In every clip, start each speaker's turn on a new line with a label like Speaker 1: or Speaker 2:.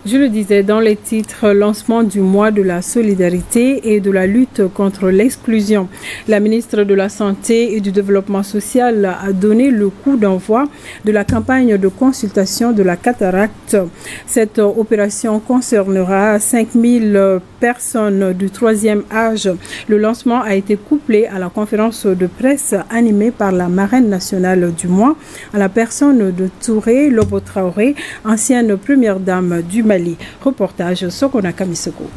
Speaker 1: Je le disais dans les titres, lancement du mois de la solidarité et de la lutte contre l'exclusion. La ministre de la Santé et du Développement social a donné le coup d'envoi de la campagne de consultation de la cataracte. Cette opération concernera 5000 personnes du 3e âge. Le lancement a été couplé à la conférence de presse animée par la marraine nationale du mois, à la personne de Touré Lobo Traoré, ancienne première dame du Mali. Reportage Sokona Kamisoko.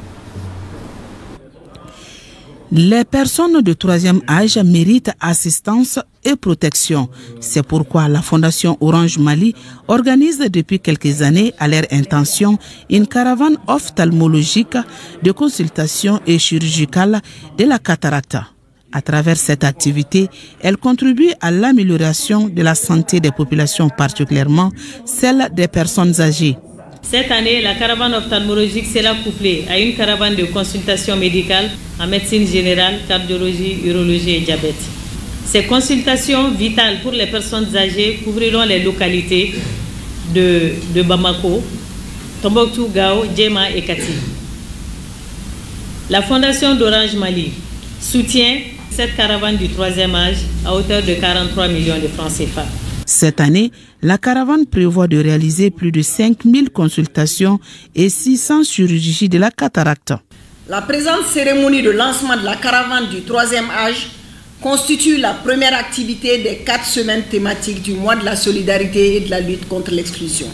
Speaker 2: Les personnes de 3e âge méritent assistance et protection. C'est pourquoi la Fondation Orange Mali organise depuis quelques années à leur intention une caravane ophtalmologique de consultation et chirurgicale de la cataracte. À travers cette activité, elle contribue à l'amélioration de la santé des populations, particulièrement celle des personnes âgées.
Speaker 3: Cette année, la caravane ophtalmologique sera couplée à une caravane de consultation médicale en médecine générale, cardiologie, urologie et diabète. Ces consultations vitales pour les personnes âgées couvriront les localités de Bamako, Tombouctou, Gao, Djema et Kati. La Fondation d'Orange Mali soutient cette caravane du 3e âge à hauteur de 43 millions de francs CFA.
Speaker 2: Cette année, la caravane prévoit de réaliser plus de 5000 consultations et 600 chirurgies de la cataracte.
Speaker 4: La présente cérémonie de lancement de la caravane du 3e âge constitue la première activité des 4 semaines thématiques du mois de la solidarité et de la lutte contre l'exclusion.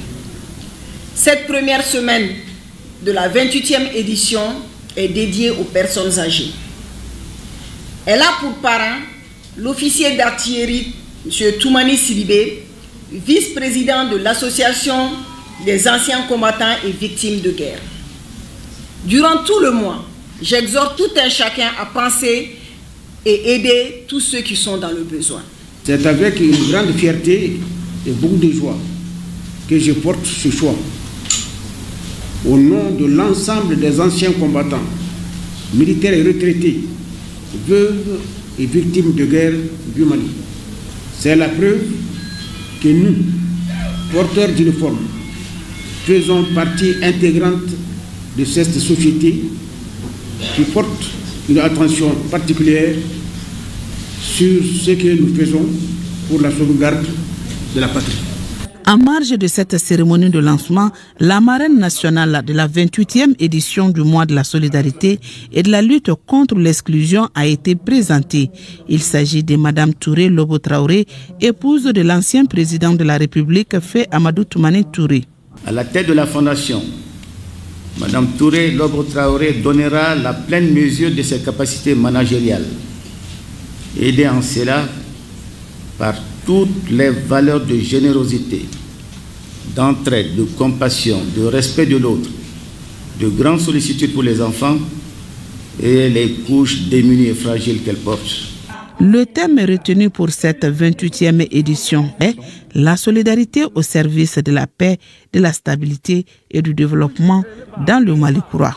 Speaker 4: Cette première semaine de la 28e édition est dédiée aux personnes âgées. Elle a pour parrain l'officier d'artillerie M. Toumani Sidibé, vice-président de l'Association des anciens combattants et victimes de guerre. Durant tout le mois, j'exhorte tout un chacun à penser et aider tous ceux qui sont dans le besoin.
Speaker 5: C'est avec une grande fierté et beaucoup de joie que je porte ce choix. Au nom de l'ensemble des anciens combattants, militaires et retraités, veuves et victimes de guerre du Mali. C'est la preuve que nous, porteurs d'uniforme, faisons partie intégrante de cette société qui porte une attention particulière sur ce que nous faisons pour la sauvegarde de la patrie.
Speaker 2: En marge de cette cérémonie de lancement, la marraine nationale de la 28e édition du mois de la solidarité et de la lutte contre l'exclusion a été présentée. Il s'agit de Mme Touré Lobo Traoré, épouse de l'ancien président de la République, Fé Amadou Toumani Touré.
Speaker 6: À la tête de la fondation, Mme Touré Lobo Traoré donnera la pleine mesure de ses capacités managériales, aidée en cela par toutes les valeurs de générosité, d'entraide, de compassion, de respect de l'autre, de grande sollicitude pour les enfants et les couches démunies et fragiles qu'elle porte.
Speaker 2: Le thème retenu pour cette 28e édition est la solidarité au service de la paix, de la stabilité et du développement dans le Mali courant.